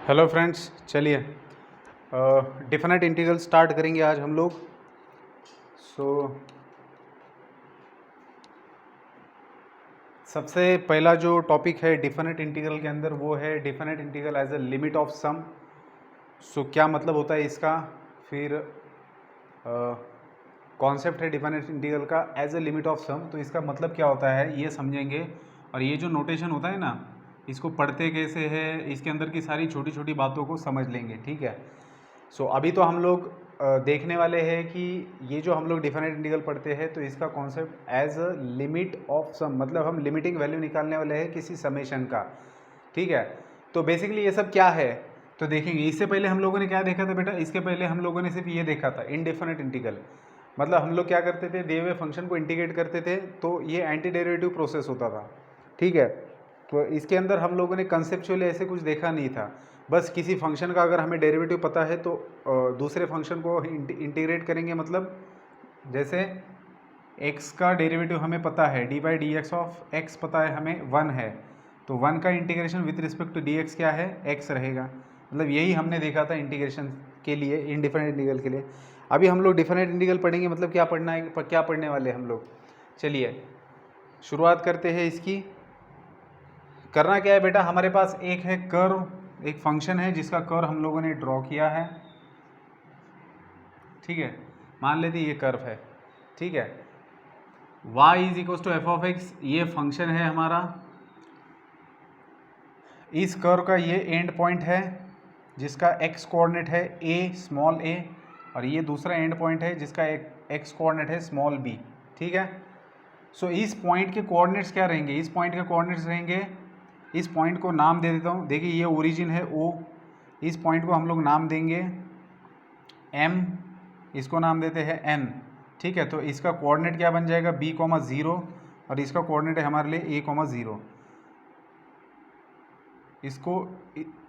Hello friends, चलिए definite integral start करेंगे आज हम लोग। सबसे पहला जो टॉपिक है डिफिनेट इंटीग्रल के अंदर वो है definite integral as a limit of sum. क्या मतलब होता है इसका, फिर कॉन्सेप्ट है डिफिनेट इंटीग्रल का as a limit of sum, तो इसका मतलब क्या होता है ये समझेंगे। और ये जो नोटेशन होता है ना, इसको पढ़ते कैसे है, इसके अंदर की सारी छोटी छोटी बातों को समझ लेंगे, ठीक है। अभी तो हम लोग देखने वाले हैं कि ये जो हम लोग डिफिनेट इंटीग्रल पढ़ते हैं तो इसका concept as a limit of sum, मतलब हम लिमिटिंग वैल्यू निकालने वाले हैं किसी समेशन का, ठीक है। तो बेसिकली ये सब क्या है तो देखेंगे। इससे पहले हम लोगों ने क्या देखा था बेटा, इसके पहले हम लोगों ने सिर्फ ये देखा था इनडेफिनेट इंटीग्रल, मतलब हम लोग क्या करते थे, दिए हुए फंक्शन को इंटीग्रेट करते थे तो ये एंटी डेरिवेटिव प्रोसेस होता था, ठीक है। तो इसके अंदर हम लोगों ने कंसेप्चुअली ऐसे कुछ देखा नहीं था, बस किसी फंक्शन का अगर हमें डेरिवेटिव पता है तो दूसरे फंक्शन को इंटीग्रेट करेंगे, मतलब जैसे x का डेरिवेटिव हमें पता है, d by d x of x पता है हमें 1 है, तो 1 का integration with respect to d x क्या है, x रहेगा। मतलब यही हमने देखा था इंटीग्रेशन के लिए, इनडिफिनेट इंटीग्रल के लिए। अभी हम लोग डिफिनेट इंटीग्रल पढ़ेंगे, मतलब क्या पढ़ना है, क्या पढ़ने वाले हम लोग। चलिए शुरुआत करते हैं इसकी। करना क्या है बेटा, हमारे पास एक है कर्व, एक फंक्शन है जिसका कर्व हम लोगों ने ड्रॉ किया है, ठीक है। मान लेते ये कर्व है, ठीक है। y is equal to f of x, ये फंक्शन है हमारा। इस कर्व का ये एंड पॉइंट है जिसका x कोऑर्डिनेट है a स्मॉल a, और ये दूसरा एंड पॉइंट है जिसका x कोऑर्डिनेट है स्मॉल b, ठीक है। इस पॉइंट के कोऑर्डिनेट्स क्या रहेंगे, इस पॉइंट के कोऑर्डिनेट्स रहेंगे, इस पॉइंट को नाम दे देता हूँ। देखिए ये ओरिजिन है O, इस पॉइंट को हम लोग नाम देंगे M, इसको नाम देते हैं N, ठीक है। तो इसका कोऑर्डिनेट क्या बन जाएगा, B,0, और इसका कोऑर्डिनेट है हमारे लिए A,0। इसको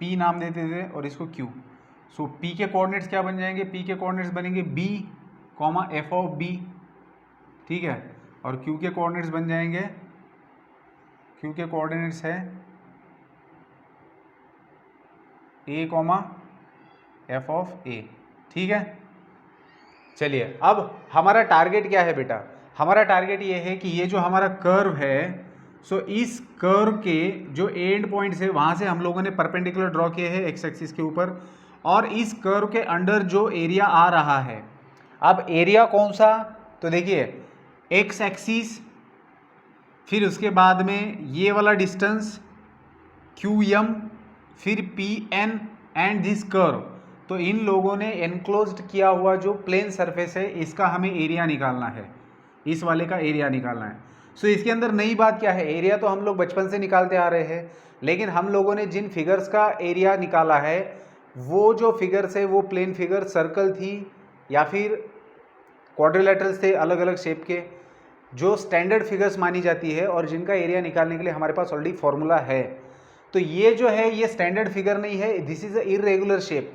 P नाम देते थे और इसको Q। P के कोऑर्डिनेट्स क्या बन जाएंगे, P के कोऑर्डिनेट्स बनेंगे B, F ऑफ B, ठीक है। और Q के कोऑर्डिनेट्स बन जाएंगे, Q के कोऑर्डिनेट्स है A, F ऑफ A, ठीक है। चलिए अब हमारा टारगेट क्या है बेटा, हमारा टारगेट ये है कि ये जो हमारा कर्व है, इस कर्व के जो एंड पॉइंट्स है वहाँ से हम लोगों ने परपेंडिकुलर ड्रॉ किए हैं एक्स एक्सिस के ऊपर, और इस कर्व के अंडर जो एरिया आ रहा है, अब एरिया कौन सा, तो देखिए एक्स एक्सिस, फिर उसके बाद में ये वाला डिस्टेंस QM, फिर PN एंड दिस कर्व। तो इन लोगों ने एनक्लोज्ड किया हुआ जो प्लेन सरफेस है इसका हमें एरिया निकालना है, इस वाले का एरिया निकालना है। इसके अंदर नई बात क्या है, एरिया तो हम लोग बचपन से निकालते आ रहे हैं, लेकिन हम लोगों ने जिन फिगर्स का एरिया निकाला है वो जो फिगर्स है वो प्लेन फिगर सर्कल थी या फिर क्वाड्रिलेटरल्स थे, अलग अलग शेप के, जो स्टैंडर्ड फिगर्स मानी जाती है और जिनका एरिया निकालने के लिए हमारे पास ऑलरेडी फॉर्मूला है। तो ये जो है ये स्टैंडर्ड फिगर नहीं है, this is a irregular shape.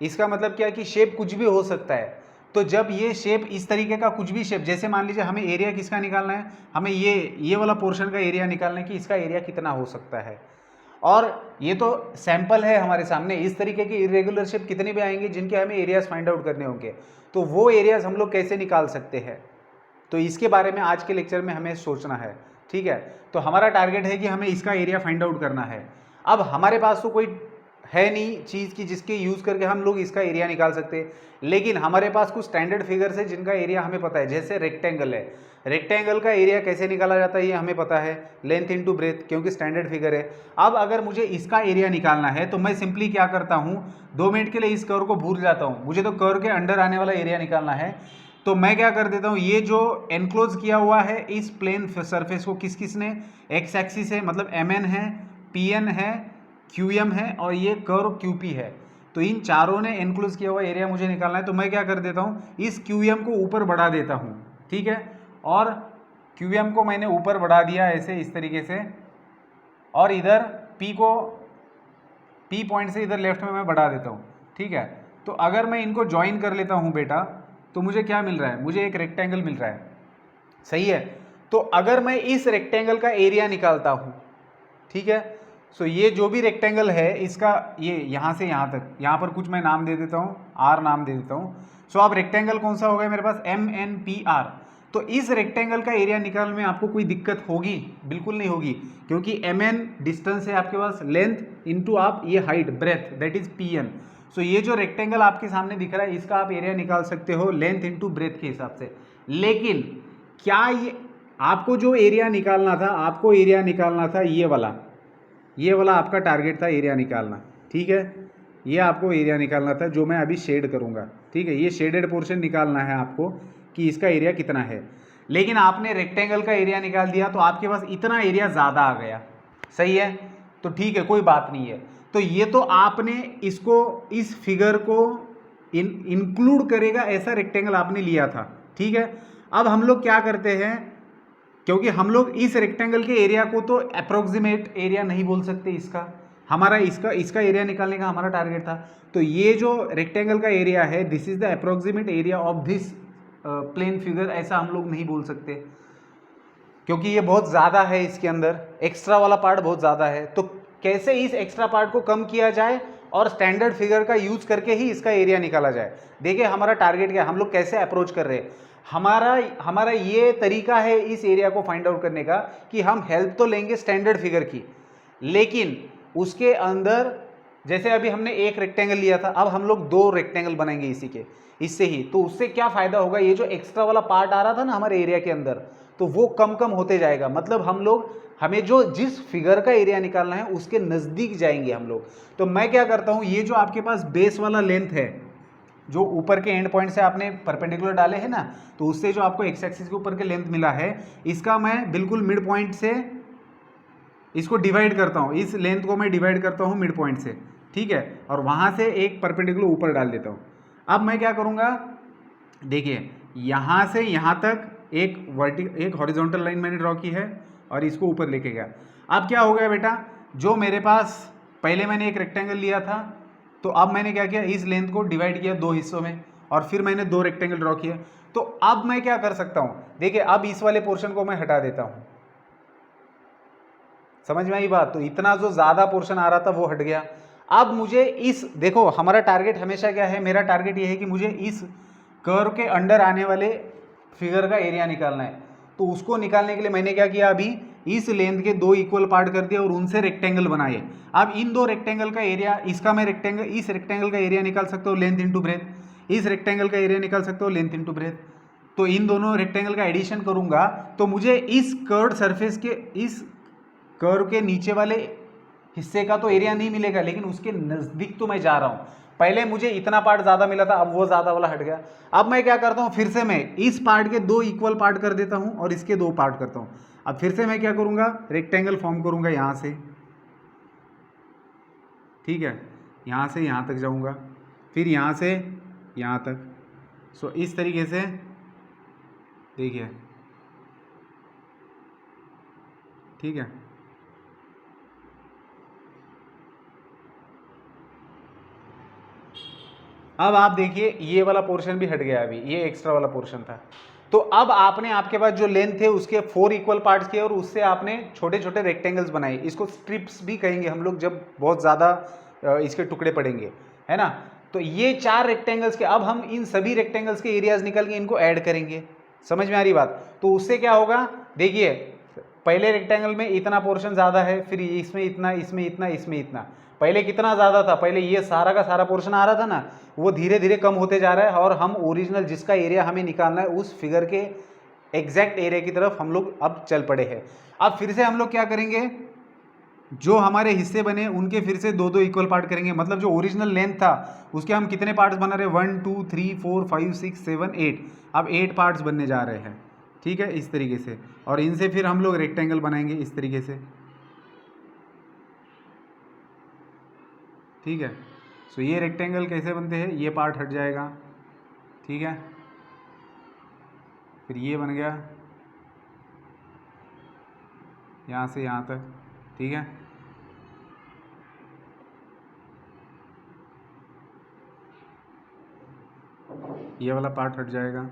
इसका मतलब क्या है कि शेप कुछ भी हो सकता है। तो जब ये शेप इस तरीके का कुछ भी शेप, जैसे मान लीजिए हमें एरिया किसका निकालना है, हमें ये वाला पोर्शन का एरिया निकालना है कि इसका एरिया कितना हो सकता है, और ये तो सैंपल है हमारे सामने। इस तरीके के इरेगुलर शेप कितने भी आएंगे जिनके हमें एरियाज फाइंड आउट करने होंगे, तो वो एरियाज हम लोग कैसे निकाल सकते हैं, तो इसके बारे में आज के लेक्चर में हमें सोचना है, ठीक है। तो हमारा टारगेट है कि हमें इसका एरिया फाइंड आउट करना है। अब हमारे पास तो कोई है नहीं चीज़ की जिसके यूज़ करके हम लोग इसका एरिया निकाल सकते हैं, लेकिन हमारे पास कुछ स्टैंडर्ड फिगर्स है जिनका एरिया हमें पता है। जैसे रेक्टेंगल है, रेक्टेंगल का एरिया कैसे निकाला जाता है ये हमें पता है, लेंथ इनटू ब्रेथ, क्योंकि स्टैंडर्ड फिगर है। अब अगर मुझे इसका एरिया निकालना है तो मैं सिंपली क्या करता हूँ, 2 मिनट के लिए इस कर्व को भूल जाता हूँ, मुझे तो कर्व के अंडर आने वाला एरिया निकालना है। तो मैं क्या कर देता हूँ, ये जो एनक्लोज किया हुआ है इस प्लेन सरफेस को किस किस ने, एक्स एक्सिस है मतलब MN है, PN है, QM है, और ये कर्व QP है। तो इन चारों ने एनक्लोज किया हुआ एरिया मुझे निकालना है। तो मैं क्या कर देता हूँ, इस QM को ऊपर बढ़ा देता हूँ, ठीक है। और QM को मैंने ऊपर बढ़ा दिया ऐसे इस तरीके से, और इधर P पॉइंट से इधर लेफ्ट में मैं बढ़ा देता हूँ, ठीक है। तो अगर मैं इनको ज्वाइन कर लेता हूँ बेटा, तो मुझे क्या मिल रहा है, मुझे एक रेक्टेंगल मिल रहा है, सही है। तो अगर मैं इस रेक्टेंगल का एरिया निकालता हूँ, ठीक है, सो ये जो भी रेक्टेंगल है इसका, ये यहाँ से यहाँ तक, यहाँ पर कुछ मैं नाम दे देता हूँ, आर नाम दे देता हूँ। सो अब रेक्टेंगल कौन सा होगा मेरे पास, MNPR। तो इस रेक्टेंगल का एरिया निकालने में आपको कोई दिक्कत होगी? बिल्कुल नहीं होगी, क्योंकि MN डिस्टेंस है आपके पास, लेंथ इंटू आप ये height breadth, that is PN। सो ये जो रेक्टेंगल आपके सामने दिख रहा है इसका आप एरिया निकाल सकते हो लेंथ इंटू ब्रेथ के हिसाब से। लेकिन क्या ये आपको जो एरिया निकालना था, आपको एरिया निकालना था ये वाला आपका टारगेट था एरिया निकालना, ठीक है। ये आपको एरिया निकालना था जो मैं अभी शेड करूँगा, ठीक है। ये शेडेड पोर्शन निकालना है आपको कि इसका एरिया कितना है। लेकिन आपने रेक्टेंगल का एरिया निकाल दिया तो आपके पास इतना एरिया ज़्यादा आ गया, सही है। तो ठीक है, कोई बात नहीं है। तो ये तो आपने इसको, इस फिगर को इंक्लूड करेगा ऐसा रेक्टेंगल आपने लिया था, ठीक है। अब हम लोग क्या करते हैं, क्योंकि हम लोग इस रेक्टेंगल के एरिया को तो अप्रोक्सीमेट एरिया नहीं बोल सकते, इसका हमारा इसका एरिया निकालने का हमारा टारगेट था। तो ये जो रेक्टेंगल का एरिया है, this is the approximate area of this plane figure, ऐसा हम लोग नहीं बोल सकते, क्योंकि ये बहुत ज़्यादा है, इसके अंदर एक्स्ट्रा वाला पार्ट बहुत ज़्यादा है। तो कैसे इस एक्स्ट्रा पार्ट को कम किया जाए और स्टैंडर्ड फिगर का यूज करके ही इसका एरिया निकाला जाए। देखिए हमारा टारगेट क्या है, हम लोग कैसे अप्रोच कर रहे हैं। हमारा ये तरीका है इस एरिया को फाइंड आउट करने का कि हम हेल्प तो लेंगे स्टैंडर्ड फिगर की, लेकिन उसके अंदर जैसे अभी हमने एक रेक्टेंगल लिया था, अब हम लोग 2 रेक्टेंगल बनाएंगे इसी के, इससे ही। तो उससे क्या फायदा होगा, ये जो एक्स्ट्रा वाला पार्ट आ रहा था ना हमारे एरिया के अंदर, तो वो कम कम होते जाएगा। मतलब हमें जो जिस फिगर का एरिया निकालना है उसके नज़दीक जाएंगे हम लोग। तो मैं क्या करता हूँ, ये जो आपके पास बेस वाला लेंथ है, जो ऊपर के एंड पॉइंट से आपने परपेंडिकुलर डाले हैं ना, तो उससे जो आपको एक्स एक्सिस के ऊपर के लेंथ मिला है, इसका मैं बिल्कुल मिड पॉइंट से इसको डिवाइड करता हूँ, इस लेंथ को मैं डिवाइड करता हूँ मिड पॉइंट से, ठीक है। और वहाँ से एक परपेंडिकुलर ऊपर डाल देता हूँ। अब मैं क्या करूँगा, देखिए यहाँ से यहाँ तक एक हॉरिजॉन्टल लाइन मैंने ड्रॉ की है और इसको ऊपर लेके गया। अब क्या हो गया बेटा, जो मेरे पास पहले मैंने एक रेक्टेंगल लिया था, तो अब मैंने क्या किया, इस लेंथ को डिवाइड किया 2 हिस्सों में और फिर मैंने 2 रेक्टेंगल ड्रॉ किए। तो अब मैं क्या कर सकता हूँ, देखिए अब इस वाले पोर्शन को मैं हटा देता हूँ, समझ में आई बात। तो इतना जो ज़्यादा पोर्शन आ रहा था वो हट गया। अब मुझे देखो हमारा टारगेट हमेशा क्या है, मेरा टारगेट ये है कि मुझे इस कर्व के अंडर आने वाले फिगर का एरिया निकालना है। तो उसको निकालने के लिए मैंने क्या किया, अभी इस लेंथ के 2 इक्वल पार्ट कर दिए और उनसे रेक्टेंगल बनाए। अब इन 2 रेक्टेंगल का एरिया, इसका मैं इस रेक्टेंगल का एरिया निकाल सकता हूँ लेंथ इंटू ब्रेथ, इस रेक्टेंगल का एरिया निकाल सकता हूँ लेंथ इंटू ब्रेथ। तो इन दोनों रेक्टेंगल का एडिशन करूंगा तो मुझे इस कर्व्ड सरफेस के, इस कर्व के नीचे वाले हिस्से का तो एरिया नहीं मिलेगा, लेकिन उसके नज़दीक तो मैं जा रहा हूँ। पहले मुझे इतना पार्ट ज़्यादा मिला था, अब वो ज़्यादा वाला हट गया। अब मैं क्या करता हूँ, फिर से मैं इस पार्ट के 2 इक्वल पार्ट कर देता हूँ और इसके 2 पार्ट करता हूँ। अब फिर से मैं क्या करूँगा, रेक्टेंगल फॉर्म करूँगा यहाँ से, ठीक है, यहाँ से यहाँ तक जाऊँगा, फिर यहाँ से यहाँ तक। सो इस तरीके से देखिए, ठीक है। अब आप देखिए ये वाला पोर्शन भी हट गया, अभी ये एक्स्ट्रा वाला पोर्शन था। तो अब आपके पास जो लेंथ थे उसके 4 इक्वल पार्ट्स किए और उससे आपने छोटे छोटे रेक्टेंगल्स बनाए। इसको स्ट्रिप्स भी कहेंगे हम लोग जब बहुत ज़्यादा इसके टुकड़े पड़ेंगे, है ना। तो ये 4 रेक्टेंगल्स के, अब हम इन सभी रेक्टेंगल्स के एरियाज निकल के इनको ऐड करेंगे। समझ में आ रही बात। तो उससे क्या होगा, देखिए पहले रेक्टेंगल में इतना पोर्शन ज़्यादा है, फिर इसमें इतना, इसमें इतना, इसमें इतना। पहले कितना ज़्यादा था, पहले ये सारा का सारा पोर्शन आ रहा था ना, वो धीरे धीरे कम होते जा रहा है और हम ओरिजिनल जिसका एरिया हमें निकालना है उस फिगर के एग्जैक्ट एरिया की तरफ हम लोग अब चल पड़े हैं। अब फिर से हम लोग क्या करेंगे, जो हमारे हिस्से बने उनके फिर से 2 इक्वल पार्ट करेंगे। मतलब जो ओरिजिनल लेंथ था उसके हम कितने पार्ट्स बना रहे हैं, 1 2 3 4 5 6 7 8। अब 8 पार्ट्स बनने जा रहे हैं, ठीक है, इस तरीके से। और इनसे फिर हम लोग रेक्टेंगल बनाएंगे इस तरीके से, ठीक है। सो ये रेक्टेंगल कैसे बनते हैं, ये पार्ट हट जाएगा, ठीक है। फिर ये बन गया यहाँ से यहाँ तक, ठीक है। ये वाला पार्ट हट जाएगा,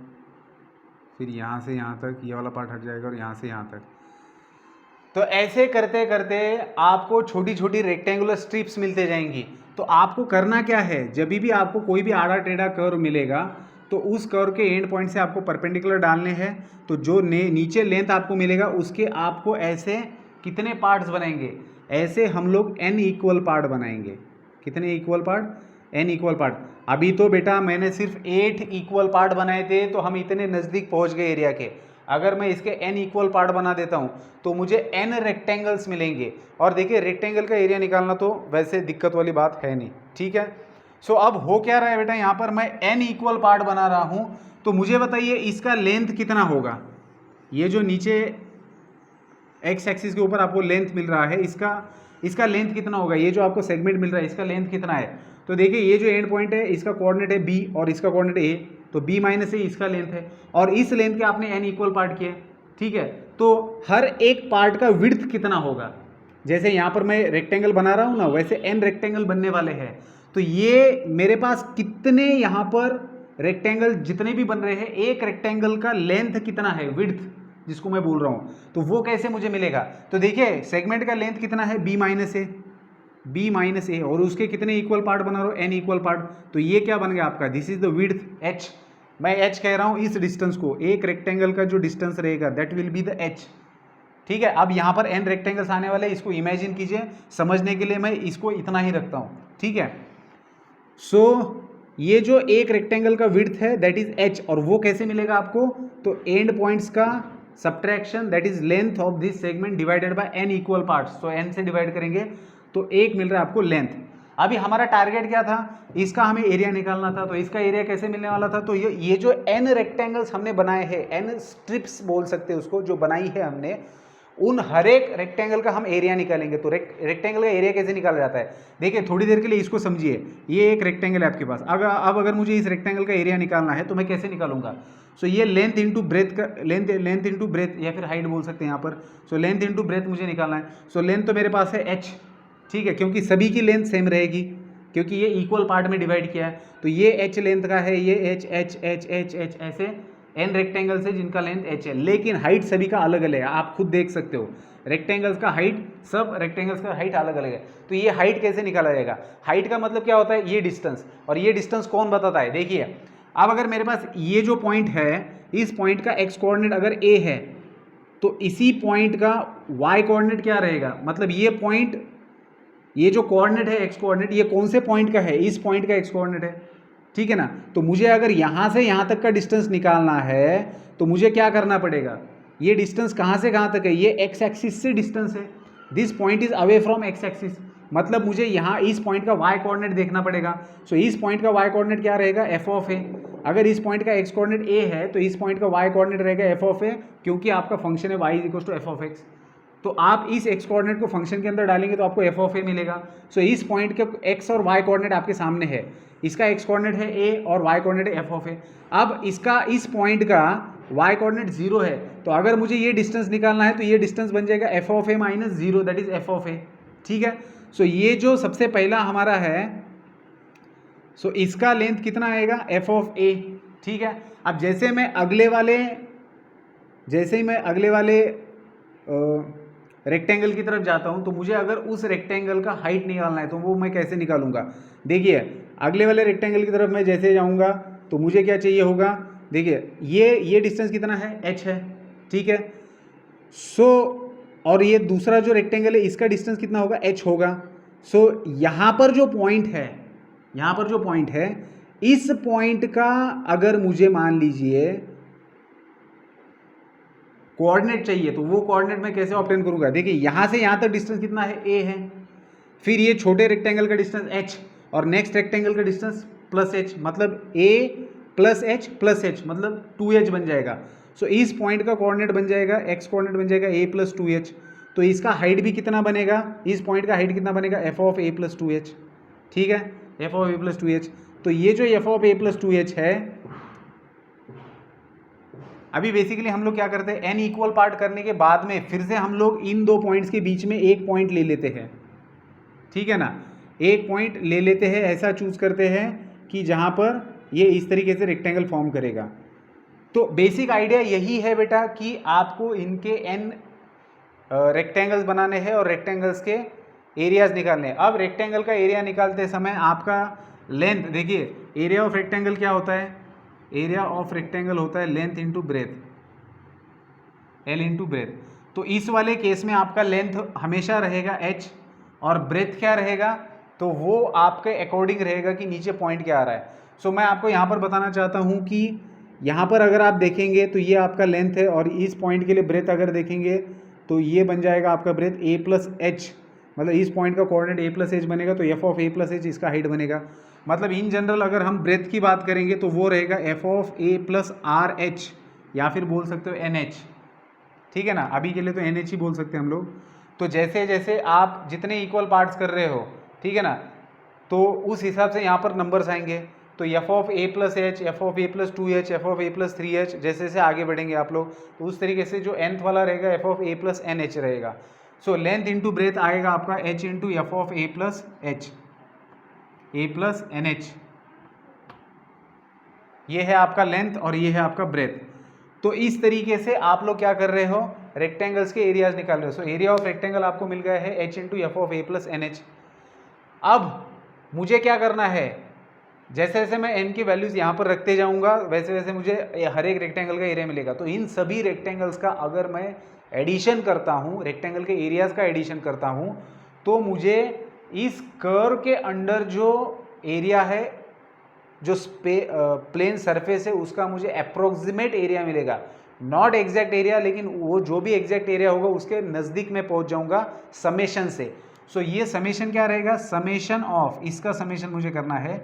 फिर यहाँ से यहाँ तक ये वाला पार्ट हट जाएगा और यहाँ से यहाँ तक। तो ऐसे करते करते आपको छोटी छोटी रेक्टेंगुलर स्ट्रिप्स मिलते जाएंगी। तो आपको करना क्या है, जब भी आपको कोई भी आड़ा टेढ़ा कर्व मिलेगा तो उस कर्व के एंड पॉइंट से आपको परपेंडिकुलर डालने हैं। तो जो नीचे लेंथ आपको मिलेगा उसके आपको ऐसे कितने पार्ट्स बनाएंगे, ऐसे हम लोग n इक्वल पार्ट बनाएंगे। कितने equal part, n equal part. अभी तो बेटा मैंने सिर्फ 8 इक्वल पार्ट बनाए थे तो हम इतने नज़दीक पहुंच गए एरिया के। अगर मैं इसके n इक्वल पार्ट बना देता हूं तो मुझे n रेक्टेंगल्स मिलेंगे। और देखिए रेक्टेंगल का एरिया निकालना तो वैसे दिक्कत वाली बात है नहीं, ठीक है। सो अब हो क्या रहा है बेटा, यहाँ पर मैं n इक्वल पार्ट बना रहा हूँ। तो मुझे बताइए इसका लेंथ कितना होगा। ये जो नीचे एक्स एक्सिस के ऊपर आपको लेंथ मिल रहा है, इसका लेंथ कितना होगा। ये जो आपको सेगमेंट मिल रहा है इसका लेंथ कितना है। तो देखिए ये जो एंड पॉइंट है इसका कोऑर्डिनेट है बी और इसका कोऑर्डिनेट ए, तो बी माइनस ए इसका लेंथ है और इस लेंथ के आपने n इक्वल पार्ट किए, ठीक है। तो हर एक पार्ट का विड्थ कितना होगा। जैसे यहाँ पर मैं रेक्टेंगल बना रहा हूँ ना, वैसे n रेक्टेंगल बनने वाले हैं। तो ये मेरे पास कितने यहाँ पर रेक्टेंगल जितने भी बन रहे हैं, एक रेक्टेंगल का लेंथ कितना है, विड्थ जिसको मैं बोल रहा हूँ, तो वो कैसे मुझे मिलेगा। तो देखिए सेगमेंट का लेंथ कितना है, बी माइनस ए और उसके कितने इक्वल पार्ट बना रहा हूँ, n इक्वल पार्ट। तो ये क्या बन गया आपका, this is the width h। मैं h कह रहा हूँ इस डिस्टेंस को, एक रेक्टेंगल का जो डिस्टेंस रहेगा that will be the h, ठीक है। अब यहाँ पर n रेक्टेंगल्स आने वाले, इसको इमेजिन कीजिए, समझने के लिए मैं इसको इतना ही रखता हूँ, ठीक है। सो ये जो एक रेक्टेंगल का विड्थ है दैट इज h और वो कैसे मिलेगा आपको, तो एंड पॉइंट्स का subtraction that is length of this segment divided by n equal parts. तो n से डिवाइड करेंगे तो एक मिल रहा है आपको लेंथ। अभी हमारा टारगेट क्या था, इसका हमें एरिया निकालना था। तो इसका एरिया कैसे मिलने वाला था, तो ये जो n रेक्टेंगल्स हमने बनाए हैं, n स्ट्रिप्स बोल सकते हैं उसको, जो बनाई है हमने, उन हर एक रेक्टेंगल का हम एरिया निकालेंगे। तो रेक्टेंगल का एरिया कैसे निकाला जाता है, देखिए थोड़ी देर के लिए इसको समझिए। ये एक रेक्टेंगल है आपके पास, अब अगर मुझे इस रेक्टेंगल का एरिया निकालना है तो मैं कैसे निकालूंगा। सो ये लेंथ इंटू ब्रेथ का लेंथ इंटू ब्रेथ या फिर हाइट बोल सकते हैं यहाँ पर। सो लेंथ इंटू ब्रेथ मुझे निकालना है। सो लेंथ तो मेरे पास है h, ठीक है, क्योंकि सभी की लेंथ सेम रहेगी क्योंकि ये इक्वल पार्ट में डिवाइड किया है। तो ये h लेंथ का है, ये h h h h h ऐसे n रेक्टेंगल्स है जिनका लेंथ h है, लेकिन हाइट सभी का अलग अलग है। आप खुद देख सकते हो रेक्टेंगल्स का हाइट, सब रेक्टेंगल्स का हाइट अलग अलग है। तो ये हाइट कैसे निकाला जाएगा, हाइट का मतलब क्या होता है, ये डिस्टेंस, और ये डिस्टेंस कौन बताता है। देखिए अब अगर मेरे पास ये जो पॉइंट है, इस पॉइंट का x कोऑर्डिनेट अगर a है तो इसी पॉइंट का y कोऑर्डिनेट क्या रहेगा, मतलब ये पॉइंट, ये जो कोऑर्डिनेट है x कोऑर्डिनेट, ये कौन से पॉइंट का है, इस पॉइंट का x कोऑर्डिनेट है, ठीक है ना। तो मुझे अगर यहाँ से यहाँ तक का डिस्टेंस निकालना है तो मुझे क्या करना पड़ेगा, ये डिस्टेंस कहाँ से कहाँ तक है, ये x एक्सिस से डिस्टेंस है, this point is away from x axis, मतलब मुझे यहाँ इस पॉइंट का y कोऑर्डिनेट देखना पड़ेगा। सो इस पॉइंट का y कोऑर्डिनेट क्या रहेगा, f ऑफ a। अगर इस पॉइंट का x कोऑर्डिनेट a है तो इस पॉइंट का y कोऑर्डिनेट रहेगा f ऑफ a, क्योंकि आपका फंक्शन है y is equal to f of x। तो आप इस x कोऑर्डिनेट को फंक्शन के अंदर डालेंगे तो आपको f ऑफ a मिलेगा। सो इस पॉइंट के x और y कोऑर्डिनेट आपके सामने है, इसका x कोऑर्डिनेट है a और y कोऑर्डिनेट है f ऑफ a। अब इसका इस पॉइंट का y कोऑर्डिनेट 0 है, तो अगर मुझे ये डिस्टेंस निकालना है तो ये डिस्टेंस बन जाएगा f of a minus 0 that is f of a, ठीक है। सो ये जो सबसे पहला हमारा है, सो इसका लेंथ कितना आएगा, f ऑफ a, ठीक है। अब जैसे ही मैं अगले वाले रेक्टेंगल की तरफ जाता हूं तो मुझे अगर उस रेक्टेंगल का हाइट निकालना है तो वो मैं कैसे निकालूंगा। देखिए अगले वाले रेक्टेंगल की तरफ मैं जैसे जाऊंगा तो मुझे क्या चाहिए होगा, देखिए ये डिस्टेंस कितना है, h है, ठीक है। सो और ये दूसरा जो रेक्टेंगल है इसका डिस्टेंस कितना होगा, h होगा। सो यहाँ पर जो पॉइंट है, इस पॉइंट का अगर मुझे मान लीजिए कोऑर्डिनेट चाहिए तो वो कोऑर्डिनेट मैं कैसे ऑब्टेन करूंगा। देखिए यहाँ से यहाँ तक डिस्टेंस कितना है, a है, फिर ये छोटे रेक्टेंगल का डिस्टेंस h और नेक्स्ट रेक्टेंगल का डिस्टेंस प्लस h, मतलब a प्लस h मतलब 2h बन जाएगा। सो इस पॉइंट का कोऑर्डिनेट बन जाएगा, x कोऑर्डिनेट बन जाएगा a प्लस 2h। तो इसका हाइट भी कितना बनेगा, इस पॉइंट का हाइट कितना बनेगा, f of a plus 2h, ठीक है, f of a plus 2h। तो ये जो f of a plus 2h है, अभी बेसिकली हम लोग क्या करते हैं, n इक्वल पार्ट करने के बाद में फिर से हम लोग इन दो पॉइंट्स के बीच में एक पॉइंट ले लेते हैं, ठीक है ना, एक पॉइंट ले लेते हैं, ऐसा चूज करते हैं कि जहाँ पर ये इस तरीके से रेक्टेंगल फॉर्म करेगा। तो बेसिक आइडिया यही है बेटा कि आपको इनके n रेक्टेंगल्स बनाने हैं और रेक्टेंगल्स के एरियाज निकालने हैं। अब रेक्टेंगल का एरिया निकालते समय आपका लेंथ, देखिए एरिया ऑफ रेक्टेंगल क्या होता है, एरिया ऑफ रेक्टेंगल होता है length into breadth, L into breadth. तो इस वाले केस में आपका लेंथ हमेशा रहेगा h और ब्रेथ क्या रहेगा, तो वो आपके अकॉर्डिंग रहेगा कि नीचे पॉइंट क्या आ रहा है। सो मैं आपको यहाँ पर बताना चाहता हूँ कि यहाँ पर अगर आप देखेंगे तो ये आपका लेंथ है और इस पॉइंट के लिए ब्रेथ अगर देखेंगे तो ये बन जाएगा आपका ब्रेथ a प्लस एच, मतलब इस पॉइंट का कोऑर्डिनेट a प्लस एच बनेगा तो f of a plus H इसका हाइट बनेगा। मतलब इन जनरल अगर हम ब्रेथ की बात करेंगे तो वो रहेगा f of a plus r H, या फिर बोल सकते हो NH, ठीक है ना, अभी के लिए तो NH ही बोल सकते हैं हम लोग। तो जैसे जैसे आप जितने इक्वल पार्ट्स कर रहे हो, ठीक है ना, तो उस हिसाब से यहाँ पर नंबर्स आएंगे। तो f of a plus H, F of a plus 2h, F of a plus 3h, जैसे जैसे आगे बढ़ेंगे आप लोग तो उस तरीके से जो nth वाला रहेगा f of a plus NH रहेगा। सो लेंथ इंटू ब्रेथ आएगा आपका h into f of a plus H, a plus NH, ये है आपका लेंथ और ये है आपका ब्रेथ। तो इस तरीके से आप लोग क्या कर रहे हो, रेक्टेंगल्स के एरियाज निकाल रहे हो। सो एरिया ऑफ रेक्टेंगल आपको मिल गया है h into f of a plus NH। अब मुझे क्या करना है, जैसे जैसे मैं n की वैल्यूज यहाँ पर रखते जाऊँगा वैसे वैसे मुझे हर एक रेक्टेंगल का एरिया मिलेगा। तो इन सभी रेक्टेंगल्स का अगर मैं एडिशन करता हूँ, रेक्टेंगल के एरियाज का एडिशन करता हूँ, तो मुझे इस कर्व के अंडर जो एरिया है, जो प्लेन सरफेस है, उसका मुझे अप्रोक्सीमेट एरिया मिलेगा, नॉट एग्जैक्ट एरिया, लेकिन वो जो भी एग्जैक्ट एरिया होगा उसके नज़दीक में पहुंच जाऊंगा समेशन से। सो ये समेशन क्या रहेगा, समेशन ऑफ, इसका समेशन मुझे करना है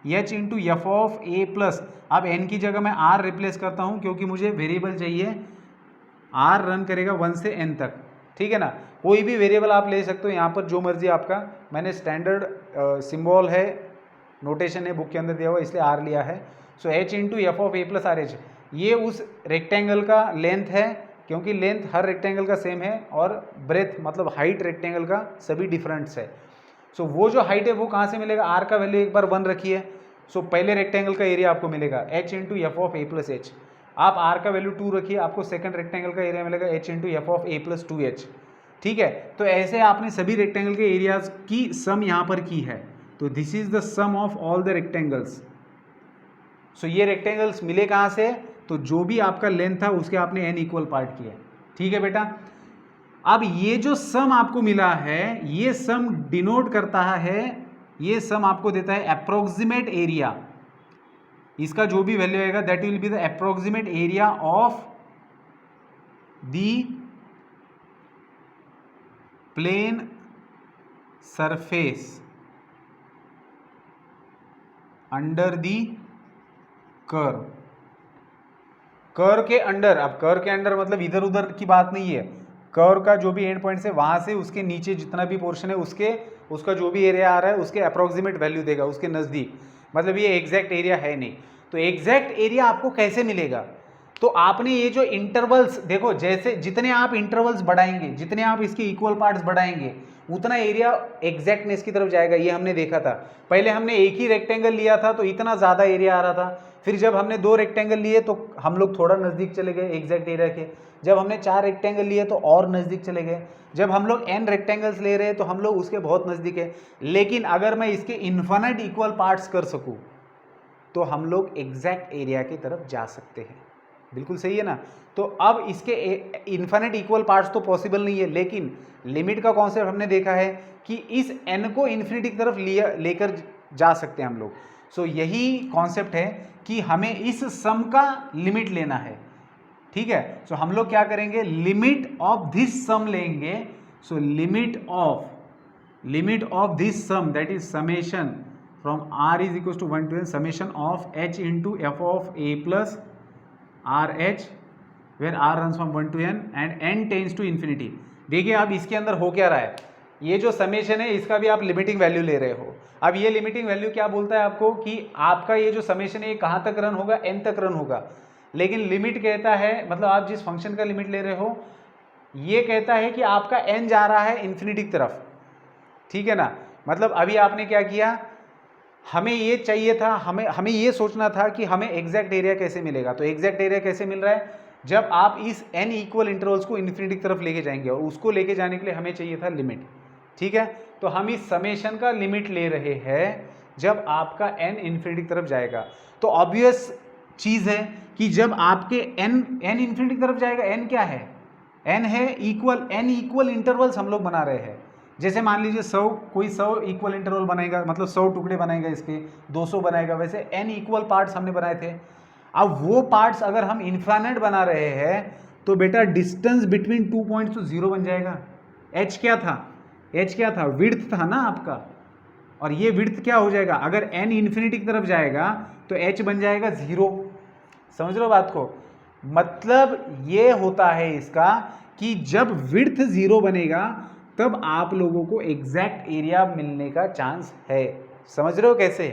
h into f of a plus, अब n की जगह मैं r रिप्लेस करता हूं क्योंकि मुझे वेरिएबल चाहिए, r रन करेगा 1 से n तक, ठीक है ना। कोई भी वेरिएबल आप ले सकते हो यहाँ पर, जो मर्जी आपका, मैंने स्टैंडर्ड सिंबल है, नोटेशन है बुक के अंदर दिया हुआ, इसलिए r लिया है। सो h into f of a plus r H, ये उस रेक्टेंगल का लेंथ है, क्योंकि लेंथ हर रेक्टेंगल का सेम है और ब्रेथ मतलब हाइट रेक्टेंगल का सभी डिफरेंट्स है। सो वो जो हाइट है वो कहाँ से मिलेगा, r का वैल्यू एक बार 1 रखिए। सो पहले रेक्टेंगल का एरिया आपको मिलेगा h into f of a plus H, आप r का वैल्यू 2 रखिए, आपको सेकंड रेक्टेंगल का एरिया मिलेगा h into f of a plus 2h, ठीक है। तो ऐसे आपने सभी रेक्टेंगल के एरियाज की सम यहाँ पर की है। तो this is the sum of all the rectangles. So ये रेक्टेंगल्स मिले कहाँ से, तो जो भी आपका लेंथ था उसके आपने n इक्वल पार्ट किया, ठीक है बेटा। अब ये जो सम आपको मिला है, ये सम डिनोट करता है, ये सम आपको देता है अप्रोक्सीमेट एरिया, इसका जो भी वैल्यू आएगा that will be the approximate area of the plane surface under the curve, curve के अंडर। अब कर्व के अंडर मतलब इधर उधर की बात नहीं है, कर्व का जो भी एंड पॉइंट है वहां से उसके नीचे जितना भी पोर्शन है उसका जो भी एरिया आ रहा है उसके अप्रोक्सीमेट वैल्यू देगा, उसके नज़दीक, मतलब ये एग्जैक्ट एरिया है नहीं। तो एग्जैक्ट एरिया आपको कैसे मिलेगा, तो आपने ये जो इंटरवल्स देखो, जैसे जितने आप इंटरवल्स बढ़ाएंगे, जितने आप इसके इक्वल पार्ट्स बढ़ाएंगे, उतना एरिया एग्जैक्टनेस की तरफ जाएगा। ये हमने देखा था, पहले हमने एक ही रेक्टेंगल लिया था तो इतना ज़्यादा एरिया आ रहा था, फिर जब हमने 2 रेक्टेंगल लिए तो हम लोग थोड़ा नज़दीक चले गए एग्जैक्ट एरिया के, जब हमने 4 रेक्टेंगल लिए तो और नज़दीक चले गए, जब हम लोग n रेक्टेंगल्स ले रहे हैं तो हम लोग उसके बहुत नज़दीक है। लेकिन अगर मैं इसके इन्फिनिट इक्वल पार्ट्स कर सकूं तो हम लोग एग्जैक्ट एरिया की तरफ जा सकते हैं, बिल्कुल सही है ना। तो अब इसके इन्फिनिट इक्वल पार्ट्स तो पॉसिबल नहीं है, लेकिन लिमिट का कॉन्सेप्ट हमने देखा है कि इस n को इन्फिनिटी की तरफ लेकर जा सकते हैं हम लोग। सो यही कॉन्सेप्ट है कि हमें इस सम का लिमिट लेना है, ठीक है। सो हम लोग क्या करेंगे, लिमिट ऑफ दिस सम लेंगे। So limit of this sum that is summation from r is equal to 1 to n summation of h into f of a plus r h, where r runs from 1 to n and n tends to infinity. देखिए अब इसके अंदर हो क्या रहा है, ये जो समेशन है इसका भी आप लिमिटिंग वैल्यू ले रहे हो। अब ये लिमिटिंग वैल्यू क्या बोलता है आपको कि आपका ये जो समेशन है ये कहाँ तक रन होगा, n तक रन होगा। लेकिन लिमिट कहता है, मतलब आप जिस फंक्शन का लिमिट ले रहे हो ये कहता है कि आपका n जा रहा है इन्फिनिटी की तरफ, ठीक है ना। मतलब अभी आपने क्या किया, हमें ये चाहिए था, हमें ये सोचना था कि हमें एग्जैक्ट एरिया कैसे मिलेगा। तो एग्जैक्ट एरिया कैसे मिल रहा है, जब आप इस n इक्वल इंटरवल्स को इन्फिनिटी की तरफ लेके जाएंगे, और उसको लेके जाने के लिए हमें चाहिए था लिमिट। ठीक है, तो हम इस समेशन का लिमिट ले रहे हैं जब आपका n इन्फिनिटी की तरफ जाएगा। तो ऑब्वियस चीज है कि जब आपके n इन्फिनिटी की तरफ जाएगा, n क्या है, n है इक्वल, n इक्वल इंटरवल्स हम लोग बना रहे हैं। जैसे मान लीजिए 100, कोई 100 इक्वल इंटरवल बनाएगा, मतलब 100 टुकड़े बनाएगा इसके, 200 बनाएगा, वैसे n इक्वल पार्ट्स हमने बनाए थे। अब वो पार्ट्स अगर हम इन्फिनिट बना रहे हैं तो बेटा डिस्टेंस बिटवीन 2 पॉइंट्स तो 0 बन जाएगा। h क्या था, h क्या था, विड्थ था ना आपका, और ये विड्थ क्या हो जाएगा, अगर n इन्फिनिटी की तरफ जाएगा तो h बन जाएगा 0। समझ लो बात को, मतलब ये होता है इसका कि जब विड्थ 0 बनेगा तब आप लोगों को एग्जैक्ट एरिया मिलने का चांस है। समझ रहे हो कैसे,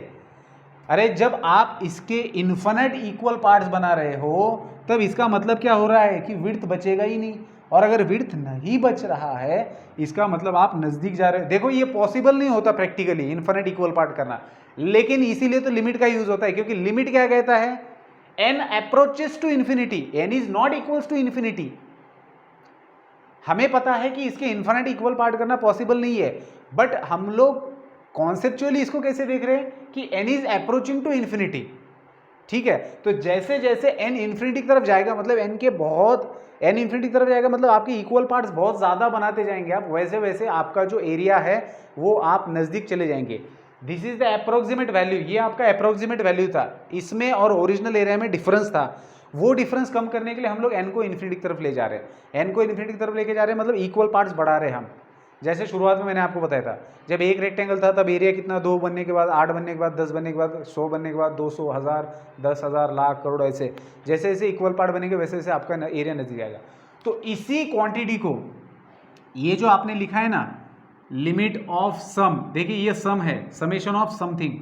अरे जब आप इसके इन्फिनिट इक्वल पार्ट्स बना रहे हो तब इसका मतलब क्या हो रहा है कि विड्थ बचेगा ही नहीं, और अगर विड्थ नहीं बच रहा है इसका मतलब आप नजदीक जा रहे हो। देखो ये पॉसिबल नहीं होता प्रैक्टिकली इन्फिनिट इक्वल पार्ट करना, लेकिन इसीलिए तो लिमिट का यूज होता है, क्योंकि लिमिट क्या कहता है, n approaches to infinity, n is not equals to infinity. हमें पता है कि इसके इन्फिनिट इक्वल पार्ट करना पॉसिबल नहीं है, बट हम लोग कॉन्सेप्चुअली इसको कैसे देख रहे हैं कि n is approaching to infinity. ठीक है, तो जैसे जैसे n इन्फिनिटी की तरफ जाएगा, मतलब n के बहुत, n इन्फिनिटी की तरफ जाएगा मतलब आपके इक्वल पार्ट्स बहुत ज़्यादा बनाते जाएंगे आप, वैसे वैसे आपका जो एरिया है वो आप नज़दीक चले जाएंगे। This is the approximate value, ये आपका अप्रोक्सीमेट वैल्यू था, इसमें और ओरिजिनल एरिया में डिफरेंस था। वो डिफरेंस कम करने के लिए हम लोग n को इन्फिनिटी की तरफ ले जा रहे हैं, n को इन्फिनिटी की तरफ लेके जा रहे हैं, मतलब इक्वल पार्ट्स बढ़ा रहे हैं हम। जैसे शुरुआत में मैंने आपको बताया था, जब एक रेक्टेंगल था तब एरिया कितना, 2 बनने के बाद 8 बनने के बाद 10 बनने के बाद 100 बनने के बाद 200, 1000, 10,000, लाख, करोड़, ऐसे जैसे जैसे इक्वल पार्ट बनेंगे वैसे वैसे आपका एरिया नजदीक आएगा। तो इसी क्वांटिटी को, ये जो आपने लिखा है ना लिमिट ऑफ सम, देखिए ये सम है, summation of something,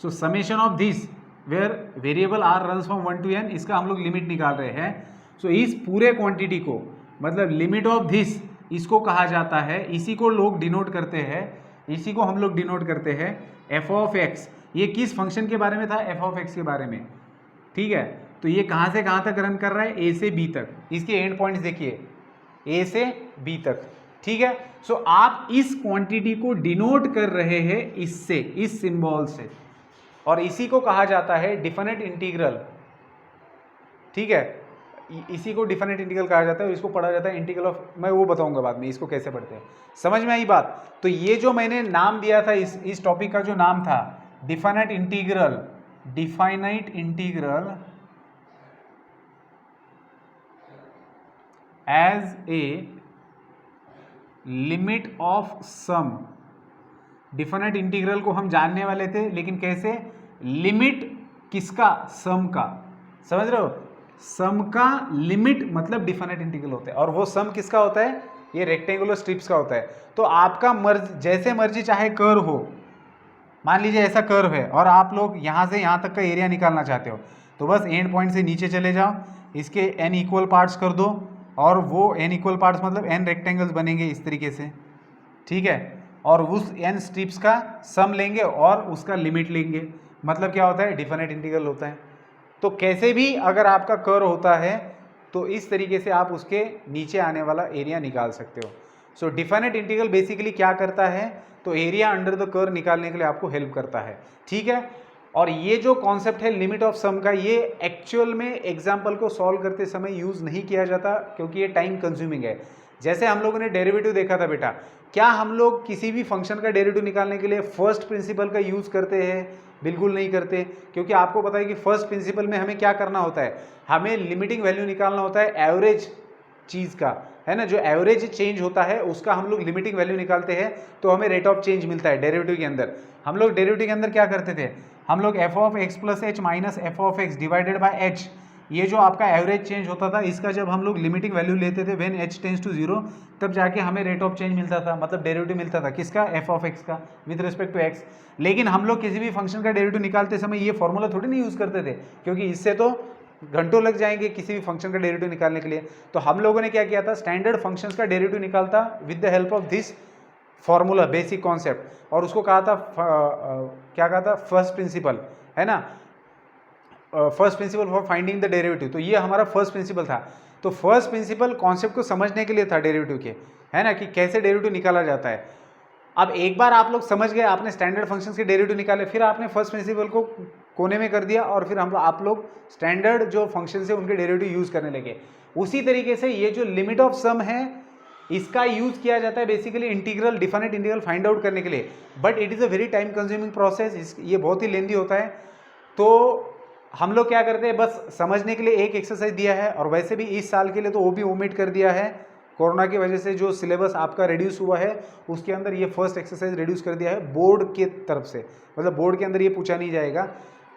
so summation of this where variable are runs from 1 to n, इसका हम लोग लिमिट निकाल रहे हैं। सो इस पूरे क्वांटिटी को, मतलब लिमिट ऑफ दिस, इसको कहा जाता है, इसी को लोग डिनोट करते हैं, इसी को हम लोग डिनोट करते हैं एफ ऑफ एक्स। ये किस फंक्शन के बारे में था, एफ ऑफ एक्स के बारे में। ठीक है, तो ये कहाँ से कहाँ तक रन कर रहा है, ए से बी तक, इसके एंड पॉइंट्स देखिए ए से बी तक। ठीक है, सो आप इस क्वांटिटी को डिनोट कर रहे हैं इससे, इस सिंबल से, और इसी को कहा जाता है डिफिनिट इंटीग्रल। ठीक है, इसी को डिफिनिट इंटीग्रल कहा जाता है, इसको पढ़ा जाता है इंटीग्रल ऑफ, मैं वो बताऊंगा बाद में इसको कैसे पढ़ते हैं। समझ में आई बात। तो ये जो मैंने नाम दिया था इस टॉपिक का जो नाम था definite integral, definite integral as a limit of sum. Definite integral को हम जानने वाले थे, लेकिन कैसे, लिमिट किसका, सम का। समझ रहे हो, सम का लिमिट मतलब डिफिनिट इंटीग्रल होता है, और वो सम किसका होता है, ये रेक्टेंगुलर स्ट्रिप्स का होता है। तो आपका मर्जी, जैसे मर्जी चाहे कर्व हो, मान लीजिए ऐसा कर्व है और आप लोग यहाँ से यहाँ तक का एरिया निकालना चाहते हो, तो बस एंड पॉइंट से नीचे चले जाओ, इसके n इक्वल पार्ट्स कर दो, और वो n इक्वल पार्ट्स मतलब n रेक्टेंगल्स बनेंगे इस तरीके से। ठीक है, और उस n स्ट्रिप्स का सम लेंगे और उसका लिमिट लेंगे, मतलब क्या होता है, डिफिनिट इंटीग्रल होता है। तो कैसे भी अगर आपका कर्व होता है तो इस तरीके से आप उसके नीचे आने वाला एरिया निकाल सकते हो। सो डिफिनिट इंटीग्रल बेसिकली क्या करता है, तो एरिया अंडर द कर्व निकालने के लिए आपको हेल्प करता है। ठीक है, और ये जो कॉन्सेप्ट है लिमिट ऑफ सम का, ये एक्चुअल में एग्जाम्पल को सॉल्व करते समय यूज नहीं किया जाता, क्योंकि ये टाइम कंज्यूमिंग है। जैसे हम लोगों ने डेरिवेटिव देखा था बेटा, क्या हम लोग किसी भी फंक्शन का डेरिवेटिव निकालने के लिए फर्स्ट प्रिंसिपल का यूज करते हैं, बिल्कुल नहीं करते, क्योंकि आपको पता है कि फर्स्ट प्रिंसिपल में हमें क्या करना होता है, हमें लिमिटिंग वैल्यू निकालना होता है एवरेज चीज़ का, है ना, जो एवरेज चेंज होता है उसका हम लोग लिमिटिंग वैल्यू निकालते हैं, तो हमें रेट ऑफ चेंज मिलता है डेरिवेटिव के अंदर। हम लोग डेरिवेटिव के अंदर क्या करते थे, हम लोग F of x plus H minus F of x divided by H, ये जो आपका एवरेज चेंज होता था इसका जब हम लोग लिमिटिंग वैल्यू लेते थे व्हेन h टेंड्स टू 0, तब जाके हमें रेट ऑफ चेंज मिलता था, मतलब डेरिवेटिव मिलता था किसका, f ऑफ x का विद रिस्पेक्ट टू x। लेकिन हम लोग किसी भी फंक्शन का डेरिवेटिव निकालते समय ये फॉर्मूला थोड़ी नहीं यूज़ करते थे, क्योंकि इससे तो घंटों लग जाएंगे किसी भी फंक्शन का डेरिवेटिव निकालने के लिए। तो हम लोगों ने क्या किया था, स्टैंडर्ड फंक्शंस का डेरिवेटिव निकालता with the help of this formula, basic concept, और उसको कहा था क्या कहा था, फर्स्ट प्रिंसिपल, है ना। First principle for finding the derivative, तो ये हमारा फर्स्ट प्रिंसिपल था। तो फर्स्ट प्रिंसिपल कॉन्सेप्ट को समझने के लिए था डेरिवेटिव के, है ना, कि कैसे डेरिवेटिव निकाला जाता है। अब एक बार आप लोग समझ गए, आपने स्टैंडर्ड फंक्शंस के डेरिवेटिव निकाले, फिर आपने फर्स्ट प्रिंसिपल को कोने में कर दिया और फिर आप लोग स्टैंडर्ड जो फंक्शंस है उनके डेरिवेटिव यूज करने लगे। उसी तरीके से ये जो लिमिट ऑफ सम है इसका यूज किया जाता है basically integral, definite integral find out करने के लिए, but it is a very time consuming process, ये बहुत ही लेंदी होता है। तो हम लोग क्या करते हैं, बस समझने के लिए एक एक्सरसाइज दिया है, और वैसे भी इस साल के लिए तो वो भी ओमिट कर दिया है, कोरोना की वजह से जो सिलेबस आपका रिड्यूस हुआ है उसके अंदर ये फर्स्ट एक्सरसाइज रिड्यूस कर दिया है बोर्ड के तरफ से, मतलब बोर्ड के अंदर ये पूछा नहीं जाएगा।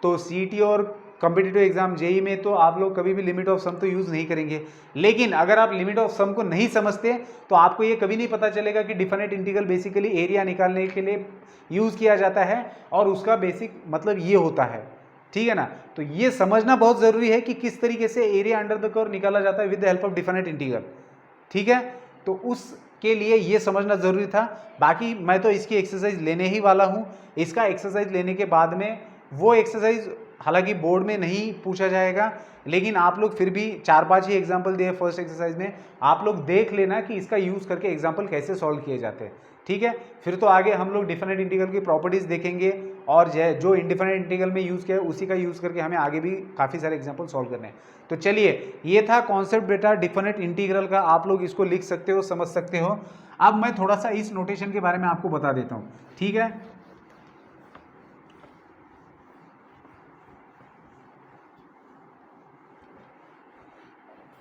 तो सीईटी और कॉम्पिटिटिव एग्जाम जेई में तो आप लोग कभी भी लिमिट ऑफ सम तो यूज़ नहीं करेंगे, लेकिन अगर आप लिमिट ऑफ सम को नहीं समझते तो आपको ये कभी नहीं पता चलेगा कि डिफाइनेट इंटीग्रल बेसिकली एरिया निकालने के लिए यूज़ किया जाता है और उसका बेसिक मतलब ये होता है, ठीक है ना। तो ये समझना बहुत ज़रूरी है कि किस तरीके से एरिया अंडर द कर्व निकाला जाता है with the help of definite integral, ठीक है। तो उसके लिए ये समझना ज़रूरी था। बाकी मैं तो इसकी एक्सरसाइज लेने ही वाला हूँ। इसका एक्सरसाइज लेने के बाद में वो एक्सरसाइज हालांकि बोर्ड में नहीं पूछा जाएगा, लेकिन आप लोग फिर भी 4-5 ही एग्जाम्पल दिए फर्स्ट एक्सरसाइज में, आप लोग देख लेना कि इसका यूज़ करके एग्जाम्पल कैसे सॉल्व किए जाते हैं, ठीक है। फिर तो आगे हम लोग डिफाइनेट इंटीग्रल की प्रॉपर्टीज़ देखेंगे और जो इंडिफाइनेट इंटीग्रल में यूज़ किया है उसी का यूज़ करके हमें आगे भी काफ़ी सारे एग्जाम्पल सॉल्व करने हैं। तो चलिए, ये था कॉन्सेप्ट बेटा डिफाइनेट इंटीग्रल का, आप लोग इसको लिख सकते हो, समझ सकते हो। अब मैं थोड़ा सा इस नोटेशन के बारे में आपको बता देता हूँ, ठीक है।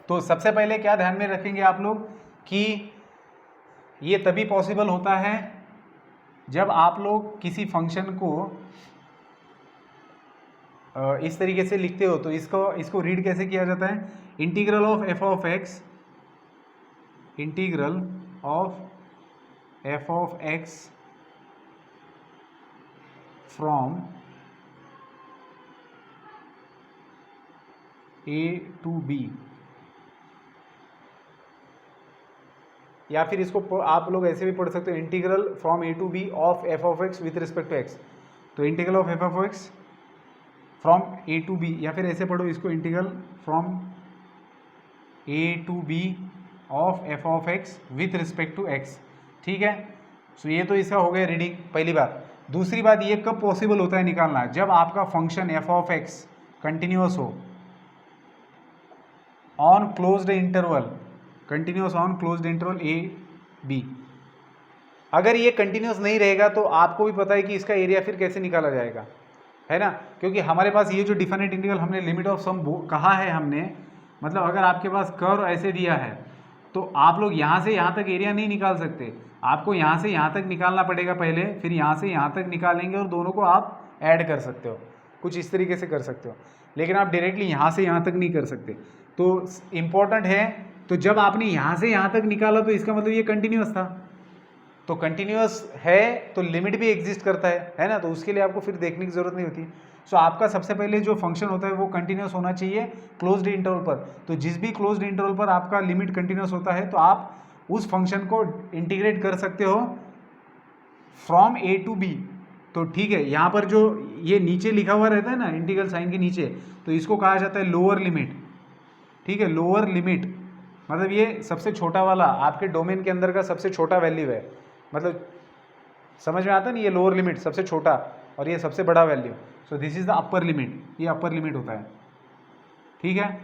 तो सबसे पहले क्या ध्यान में रखेंगे आप लोग कि ये तभी पॉसिबल होता है जब आप लोग किसी फंक्शन को इस तरीके से लिखते हो। तो इसको रीड कैसे किया जाता है, integral of f of x, integral of f of x from a to b, या फिर इसको आप लोग ऐसे भी पढ़ सकते हो, integral from a to b of f of x with respect to x. तो integral of f of x from a to b, या फिर ऐसे पढ़ो इसको, integral from a to b of f of x with respect to x, ठीक है। सो ये तो इसका हो गया रीडिंग, पहली बात। दूसरी बात, ये कब पॉसिबल होता है निकालना, जब आपका function f of x continuous हो on closed interval, continuous on closed interval a b. अगर ये कंटिन्यूअस नहीं रहेगा तो आपको भी पता है कि इसका एरिया फिर कैसे निकाला जाएगा, है ना, क्योंकि हमारे पास ये जो डिफाइनेट इंटीग्रल हमने लिमिट ऑफ सम कहा है हमने, मतलब अगर आपके पास कर्व ऐसे दिया है तो आप लोग यहाँ से यहाँ तक एरिया नहीं निकाल सकते, आपको यहाँ से यहाँ तक निकालना पड़ेगा पहले, फिर यहाँ से यहाँ तक निकालेंगे और दोनों को आप ऐड कर सकते हो, कुछ इस तरीके से कर सकते हो, लेकिन आप डायरेक्टली यहाँ से यहाँ तक नहीं कर सकते। तो इम्पॉर्टेंट है, तो जब आपने यहाँ से यहाँ तक निकाला तो इसका मतलब ये कंटिन्यूअस था, तो कंटिन्यूअस है तो लिमिट भी एग्जिस्ट करता है ना, तो उसके लिए आपको फिर देखने की जरूरत नहीं होती। सो आपका सबसे पहले जो फंक्शन होता है वो कंटिन्यूअस होना चाहिए क्लोज्ड इंटरवल पर। तो जिस भी क्लोज्ड इंटरवल पर आपका लिमिट कंटिन्यूअस होता है तो आप उस फंक्शन को इंटीग्रेट कर सकते हो फ्रॉम ए टू बी। तो ठीक है, यहाँ पर जो ये नीचे लिखा हुआ रहता है ना इंटीग्रल साइन के नीचे, तो इसको कहा जाता है लोअर लिमिट, ठीक है। लोअर लिमिट मतलब ये सबसे छोटा वाला आपके डोमेन के अंदर का सबसे छोटा वैल्यू है, मतलब समझ में आता है ना, ये लोअर लिमिट सबसे छोटा और ये सबसे बड़ा value. So this is the upper limit, ये अपर लिमिट होता है, ठीक है।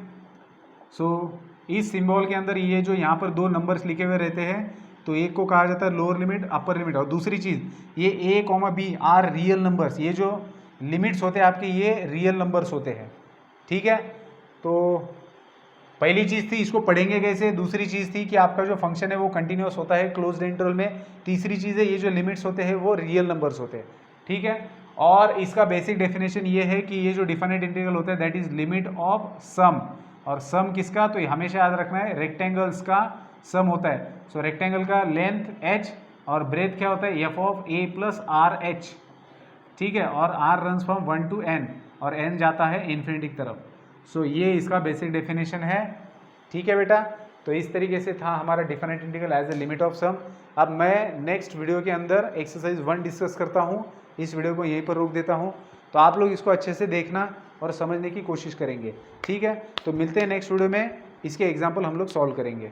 सो इस सिंबल के अंदर ये जो यहाँ पर दो नंबर्स लिखे हुए रहते हैं, तो एक को कहा जाता है लोअर लिमिट, अपर लिमिट। और दूसरी चीज़ ये a comma b are real numbers, ये जो लिमिट्स होते हैं आपके ये रियल नंबर्स होते हैं, ठीक है। तो पहली चीज़ थी इसको पढ़ेंगे कैसे, दूसरी चीज़ थी कि आपका जो फंक्शन है वो कंटिन्यूअस होता है क्लोज्ड इंटरवल में, तीसरी चीज़ है ये जो लिमिट्स होते हैं वो रियल नंबर्स होते हैं, ठीक है। और इसका बेसिक डेफिनेशन ये है कि ये जो डिफाइनेट इंटीग्रल होता है दैट इज लिमिट ऑफ सम, और सम किसका, तो हमेशा याद रखना है रेक्टेंगल्स का सम होता है। सो रेक्टेंगल का लेंथ h और ब्रेथ क्या होता है F of A plus r H, ठीक है। और r runs from 1 to n और n जाता है इन्फिनिटी की तरफ। सो ये इसका बेसिक डेफिनेशन है, ठीक है बेटा। तो इस तरीके से था हमारा definite integral as a limit of sum. अब मैं नेक्स्ट वीडियो के अंदर एक्सरसाइज 1 डिस्कस करता हूँ, इस वीडियो को यहीं पर रोक देता हूँ। तो आप लोग इसको अच्छे से देखना और समझने की कोशिश करेंगे। ठीक है, तो मिलते हैं नेक्स्ट वीडियो में, इसके एग्जाम्पल हम लोग सॉल्व करेंगे।